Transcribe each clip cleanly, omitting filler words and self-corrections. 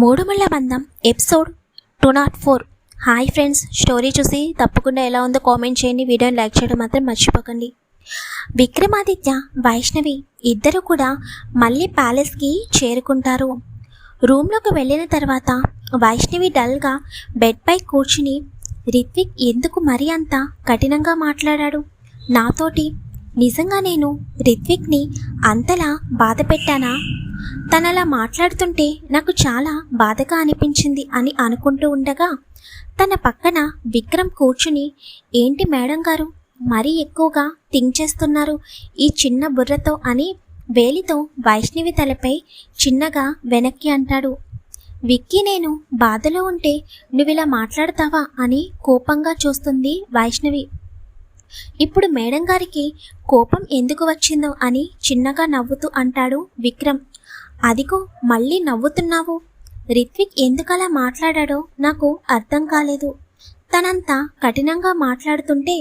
మూడుముళ్ళ బంధం episode 204. Hi friends, story చూసి తప్పకుండా ఎలా ఉందో కామెంట్ చేయండి. వీడియోని లైక్ చేయడం మాత్రం మర్చిపోకండి. విక్రమాదిత్య, వైష్ణవి ఇద్దరు కూడా మళ్ళీ ప్యాలెస్కి చేరుకుంటారు. రూమ్లోకి వెళ్ళిన తర్వాత వైష్ణవి డల్గా బెడ్పై కూర్చుని, రిత్విక్ ఎందుకు మరీ అంత కఠినంగా మాట్లాడాడు నాతోటి? నిజంగా నేను రిత్విక్ని అంతలా బాధ పెట్టానా? తనలా మాట్లాడుతుంటే నాకు చాలా బాధగా అనిపించింది అని అనుకుంటూ ఉండగా తన పక్కన విక్రమ్ కూర్చుని, ఏంటి మేడం గారు మరీ ఎక్కువగా థింక్ చేస్తున్నారు ఈ చిన్న బుర్రతో అని వేలితో వైష్ణవి తలపై చిన్నగా వెనక్కి అంటాడు. విక్కీ, నేను బాధలో ఉంటే నువ్విలా మాట్లాడతావా అని కోపంగా చూస్తుంది వైష్ణవి. ఇప్పుడు మేడం గారికి కోపం ఎందుకు వచ్చిందో అని చిన్నగా నవ్వుతూ అంటాడు విక్రమ్. అదిగో మళ్ళీ నవ్వుతున్నావు. రిత్విక్ ఎందుకలా మాట్లాడాడో నాకు అర్థం కాలేదు. తనంతా కఠినంగా మాట్లాడుతుంటే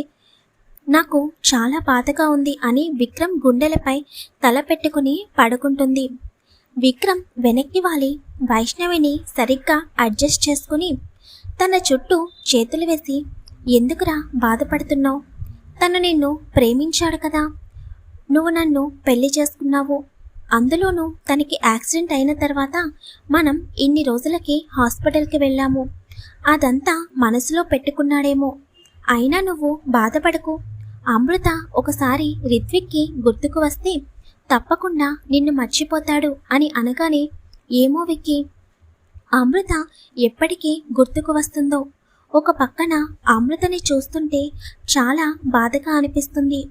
నాకు చాలా బాధగా ఉంది అని విక్రమ్ గుండెలపై తల పెట్టుకుని పడుకుంటుంది. విక్రమ్ వెనక్కి వాలి వైష్ణవిని సరిగ్గా అడ్జస్ట్ చేసుకుని తన చుట్టూ చేతులు వేసి, ఎందుకురా బాధపడుతున్నావు? తను నిన్ను ప్రేమించాడు కదా, నువ్వు నన్ను పెళ్లి చేసుకున్నావు. అందులోనూ తనకి యాక్సిడెంట్ అయిన తర్వాత మనం ఇన్ని రోజులకి హాస్పిటల్కి వెళ్ళాము. అదంతా మనసులో పెట్టుకున్నాడేమో. అయినా నువ్వు బాధపడకు. అమృత ఒకసారి రిత్విక్కి గుర్తుకు వస్తే తప్పకుండా నిన్ను మర్చిపోతాడు అని అనగానే, ఏమో విక్కీ, అమృత ఎప్పటికీ గుర్తుకు వస్తుందో. ఒక పక్కన అమృతని చూస్తుంటే చాలా బాధగా అనిపిస్తుంది,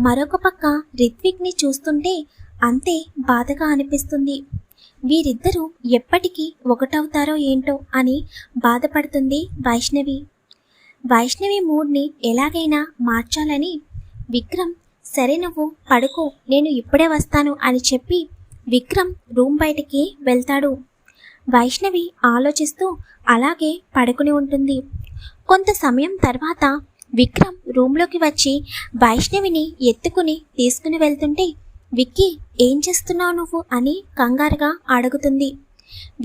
మరొక పక్క రిత్విక్ని చూస్తుంటే అంతే బాధగా అనిపిస్తుంది. వీరిద్దరూ ఎప్పటికీ ఒకటవుతారో ఏంటో అని బాధపడుతుంది వైష్ణవి. వైష్ణవి మూడ్ని ఎలాగైనా మార్చాలని విక్రమ్, సరే నువ్వు పడుకో, నేను ఇప్పుడే వస్తాను అని చెప్పి విక్రమ్ రూమ్ బయటికి వెళ్తాడు. వైష్ణవి ఆలోచిస్తూ అలాగే పడుకుని ఉంటుంది. కొంత సమయం తర్వాత విక్రమ్ రూమ్లోకి వచ్చి వైష్ణవిని ఎత్తుకుని తీసుకుని వెళ్తుంటే, విక్కీ, ఏం చేస్తున్నావు నువ్వు అని కంగారుగా అడుగుతుంది.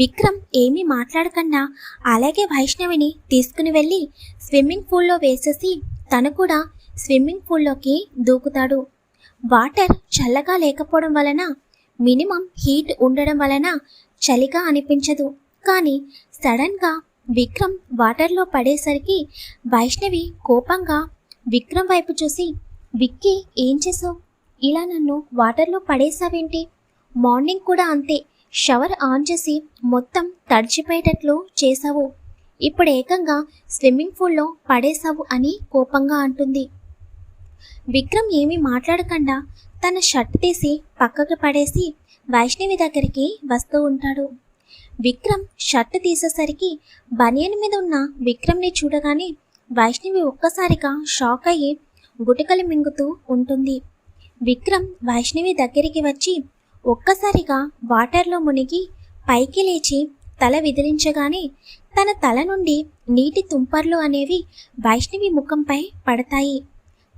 విక్రమ్ ఏమీ మాట్లాడకుండా అలాగే వైష్ణవిని తీసుకుని వెళ్ళి స్విమ్మింగ్ పూల్లో వేసేసి తను కూడా స్విమ్మింగ్ పూల్లోకి దూకుతాడు. వాటర్ చల్లగా లేకపోవడం వలన, మినిమం హీట్ ఉండడం వలన చలిగా అనిపించదు. కానీ సడన్గా విక్రమ్ వాటర్లో పడేసరికి వైష్ణవి కోపంగా విక్రమ్ వైపు చూసి, విక్కీ, ఏం చేసావు? ఇలా నన్ను వాటర్లో పడేసావేంటి? మార్నింగ్ కూడా అంతే, షవర్ ఆన్ చేసి మొత్తం తడిచిపోయేటట్లు చేసావు. ఇప్పుడు ఏకంగా స్విమ్మింగ్ పూల్లో పడేసావు అని కోపంగా అంటుంది. విక్రమ్ ఏమీ మాట్లాడకుండా తన షర్ట్ తీసి పక్కకి పడేసి వైష్ణవి దగ్గరికి వస్తూ ఉంటాడు. విక్రమ్ షర్ట్ తీసేసరికి బనియన్ మీద ఉన్న విక్రమ్ని చూడగానే వైష్ణవి ఒక్కసారిగా షాక్ అయ్యి గుటకలు మింగుతూ ఉంటుంది. విక్రమ్ వైష్ణవి దగ్గరికి వచ్చి ఒక్కసారిగా వాటర్లో మునిగి పైకి లేచి తల విదిలించగానే తన తల నుండి నీటి తుంపర్లు అనేవి వైష్ణవి ముఖంపై పడతాయి.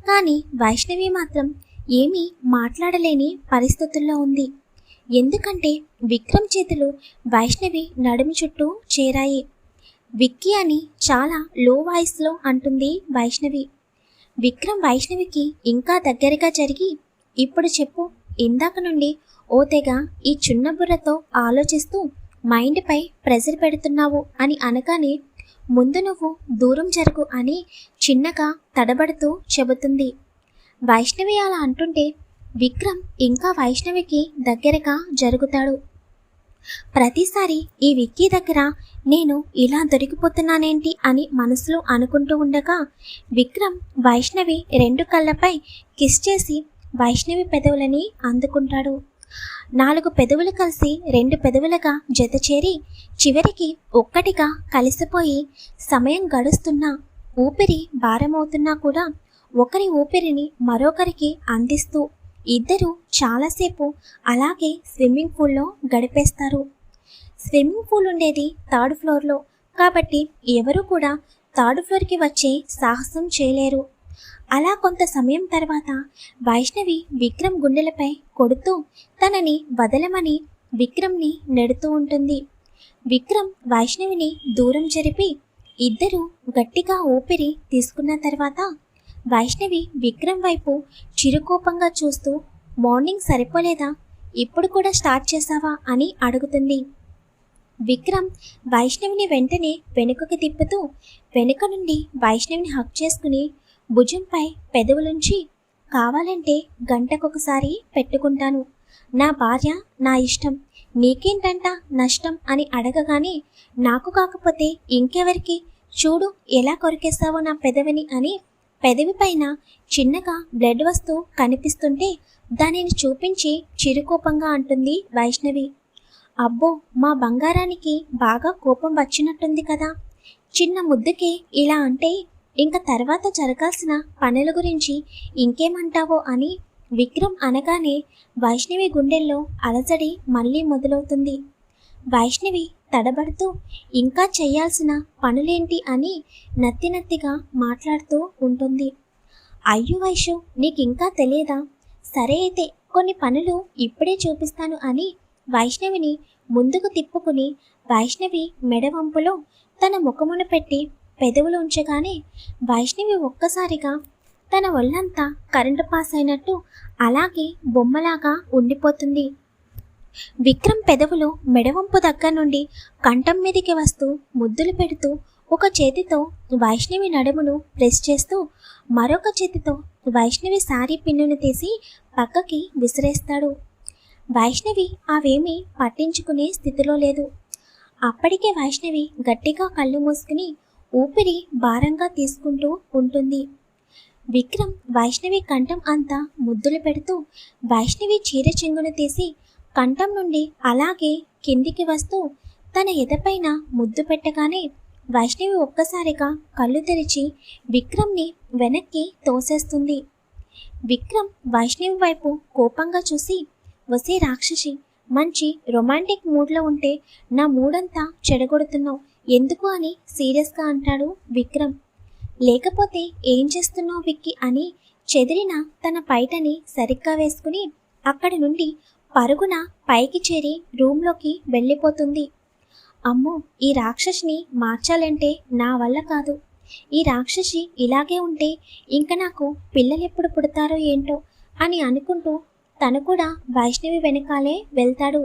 కానీ వైష్ణవి మాత్రం ఏమీ మాట్లాడలేని పరిస్థితుల్లో ఉంది. ఎందుకంటే విక్రమ్ చేతులు వైష్ణవి నడుము చుట్టూ చేరాయి. విక్కీ అని చాలా లో వాయిస్లో అంటుంది వైష్ణవి. విక్రమ్ వైష్ణవికి ఇంకా దగ్గరగా జరిగి, ఇప్పుడు చెప్పు, ఇందాక నుండి ఓ తెగ ఈ చిన్న బుర్రతో ఆలోచిస్తూ మైండ్పై ప్రెజర్ పెడుతున్నావు అని అనగానే, ముందు నువ్వు దూరం జరుగు అని చిన్నగా తడబడుతూ చెబుతుంది. వైష్ణవి అలా అంటుంటే విక్రమ్ ఇంకా వైష్ణవికి దగ్గరగా జరుగుతాడు. ప్రతిసారి ఈ విక్కీ దగ్గర నేను ఇలా దొరికిపోతున్నానేంటి అని మనసులో అనుకుంటూ ఉండగా విక్రమ్ వైష్ణవి 2 కళ్ళపై కిస్ చేసి వైష్ణవి పెదవులని అందుకుంటాడు. 4 పెదవులు కలిసి 2 పెదవులుగా జతచేరి చివరికి ఒక్కటిగా కలిసిపోయి సమయం గడుస్తున్నా, ఊపిరి భారమవుతున్నా కూడా ఒకరి ఊపిరిని మరొకరికి అందిస్తూ ఇద్దరు చాలాసేపు అలాగే స్విమ్మింగ్ పూల్లో గడిపేస్తారు. స్విమ్మింగ్ పూల్ ఉండేది 3rd ఫ్లోర్లో కాబట్టి ఎవరు కూడా 3rd ఫ్లోర్కి వచ్చే సాహసం చేయలేరు. అలా కొంత సమయం తర్వాత వైష్ణవి విక్రమ్ గుండెలపై కొడుతూ తనని వదలమని విక్రమ్ని నెడుతూ ఉంటుంది. విక్రమ్ వైష్ణవిని దూరం జరిపి ఇద్దరు గట్టిగా ఊపిరి తీసుకున్న తర్వాత వైష్ణవి విక్రమ్ వైపు చిరుకోపంగా చూస్తూ మార్నింగ్ సరిపోలేదా, ఇప్పుడు కూడా స్టార్ట్ చేసావా అని అడుగుతుంది. విక్రమ్ వైష్ణవిని వెంటనే వెనుకకి తిప్పుతూ వెనుక నుండి వైష్ణవిని హక్ చేసుకుని భుజంపై పెదవులుంచి, కావాలంటే గంటకొకసారి పెట్టుకుంటాను, నా భార్య నా ఇష్టం, నీకేంటంట నష్టం అని అడగగానే, నాకు కాకపోతే ఇంకెవరికి, చూడు ఎలా కొరికేస్తావో నా పెదవిని అని పెదవి పైన చిన్నగా బ్లడ్ వస్తూ కనిపిస్తుంటే దానిని చూపించి చిరుకోపంగా అంటుంది వైష్ణవి. అబ్బో, మా బంగారానికి బాగా కోపం వచ్చినట్టుంది కదా, చిన్న ముద్దుకే ఇలా అంటే ఇంకా తర్వాత జరగాల్సిన పనుల గురించి ఇంకేమంటావో అని విక్రమ్ అనగానే వైష్ణవి గుండెల్లో అలజడి మళ్ళీ మొదలవుతుంది. వైష్ణవి తడబడుతూ ఇంకా చేయాల్సిన పనులేంటి అని నత్తిగా మాట్లాడుతూ ఉంటుంది. అయ్యో వైషు, నీకింకా తెలియదా, సరే అయితే కొన్ని పనులు ఇప్పుడే చూపిస్తాను అని వైష్ణవిని ముందుకు తిప్పుకుని వైష్ణవి మెడవంపులో తన ముఖమును పెట్టి పెదవులు ఉంచగానే వైష్ణవి ఒక్కసారిగా తన ఒళ్ళంతా కరెంటు పాస్ అయినట్టు అలాగే బొమ్మలాగా ఉండిపోతుంది. విక్రమ్ పెదవులు మెడవంపు దగ్గర నుండి కంఠం మీదికి వస్తూ ముద్దులు పెడుతూ ఒక చేతితో వైష్ణవి నడుమును ప్రెస్ చేస్తూ మరొక చేతితో వైష్ణవి శారీ పిన్నును తీసి పక్కకి విసిరేస్తాడు. వైష్ణవి అవేమీ పట్టించుకునే స్థితిలో లేదు. అప్పటికే వైష్ణవి గట్టిగా కళ్ళు మూసుకుని ఊపిరి భారంగా తీసుకుంటూ ఉంటుంది. విక్రమ్ వైష్ణవి కంఠం అంతా ముద్దులు పెడుతూ వైష్ణవి చీర చెంగును తీసి కంఠం నుండి అలాగే కిందికి వస్తూ తన ఎదపైన ముద్దు పెట్టగానే వైష్ణవి ఒక్కసారిగా కళ్ళు తెరిచి విక్రమ్ని వెనక్కి తోసేస్తుంది. విక్రమ్ వైష్ణవి వైపు కోపంగా చూసి, వసే రాక్షసి, మంచి రొమాంటిక్ మూడ్లో ఉంటే నా మూడంతా చెడగొడుతున్నావు ఎందుకు అని సీరియస్గా అంటాడు విక్రమ్. లేకపోతే ఏం చేస్తున్నావు విక్కీ అని చెదిరిన తన పైటని సరిగ్గా వేసుకుని అక్కడి నుండి పరుగున పైకి చేరి రూమ్లోకి వెళ్ళిపోతుంది. అమ్మో, ఈ రాక్షసిని మార్చాలంటే నా వల్ల కాదు, ఈ రాక్షసి ఇలాగే ఉంటే ఇంకా నాకు పిల్లలెప్పుడు పుడతారో ఏంటో అని అనుకుంటూ తను కూడా వైష్ణవి వెనకాలే వెళ్తాడు.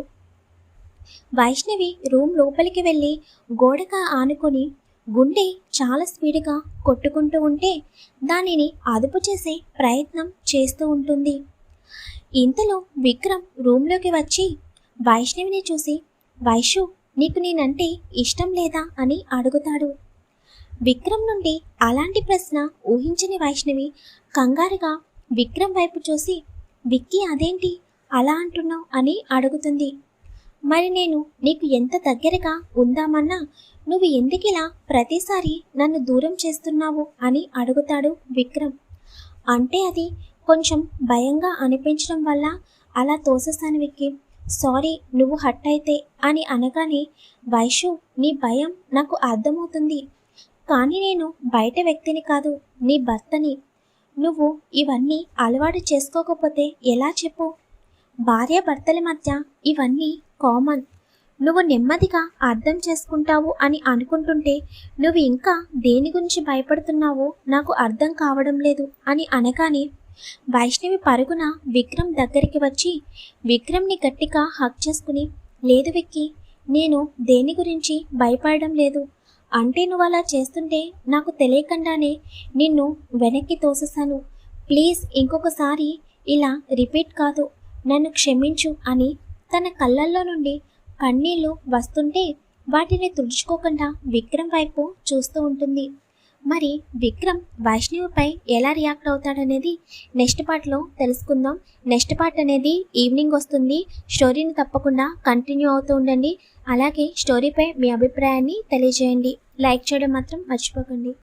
వైష్ణవి రూమ్ లోపలికి వెళ్ళి గోడగా ఆనుకొని గుండె చాలా స్పీడ్గా కొట్టుకుంటూ ఉంటే దానిని అదుపు చేసే ప్రయత్నం చేస్తూ ఉంటుంది. ఇంతలో విక్రమ్ రూమ్లోకి వచ్చి వైష్ణవిని చూసి, వైషు, నీకు నేనంటే ఇష్టం లేదా అని అడుగుతాడు. విక్రమ్ నుండి అలాంటి ప్రశ్న ఊహించని వైష్ణవి కంగారుగా విక్రమ్ వైపు చూసి, విక్కీ అదేంటి అలా అంటున్నావు అని అడుగుతుంది. మరి నేను నీకు ఎంత దగ్గరగా ఉందామన్నా నువ్వు ఎందుకిలా ప్రతిసారి నన్ను దూరం చేస్తున్నావు అని అడుగుతాడు విక్రమ్. అంటే అది కొంచెం భయంగా అనిపించడం వల్ల అలా తోసేసాను విక్కీ, సారీ నువ్వు హట్ అయితే అని అనగానే, వైషు, నీ భయం నాకు అర్థమవుతుంది, కానీ నేను బయట వ్యక్తిని కాదు, నీ భర్తని. నువ్వు ఇవన్నీ అలవాటు చేసుకోకపోతే ఎలా చెప్పు, భార్య భర్తల మధ్య ఇవన్నీ కామన్, నువ్వు నెమ్మదిగా అర్థం చేసుకుంటావు అని అనుకుంటుంటే నువ్వు ఇంకా దేని గురించి భయపడుతున్నావో నాకు అర్థం కావడం లేదు అని అనగానే వైష్ణవి పరుగున విక్రమ్ దగ్గరికి వచ్చి విక్రమ్ని గట్టిగా హక్ చేసుకుని, లేదు విక్కీ, నేను దేని గురించి భయపడడం లేదు, అంటే నువ్వు అలా చేస్తుంటే నాకు తెలియకుండానే నిన్ను వెనక్కి తోసేసాను, ప్లీజ్ ఇంకొకసారి ఇలా రిపీట్ కాదు, నన్ను క్షమించు అని తన కళ్ళల్లో నుండి కన్నీళ్లు వస్తుంటే వాటిని తుడుచుకోకుండా విక్రమ్ వైపు చూస్తూ ఉంటుంది. మరి విక్రమ్ వైష్ణవిపై ఎలా రియాక్ట్ అవుతాడనేది నెక్స్ట్ పార్ట్లో తెలుసుకుందాం. నెక్స్ట్ పార్ట్ అనేది ఈవినింగ్ వస్తుంది. స్టోరీని తప్పకుండా కంటిన్యూ అవుతూ ఉండండి. అలాగే స్టోరీపై మీ అభిప్రాయాన్ని తెలియజేయండి. లైక్ చేయడం మాత్రం మర్చిపోకండి.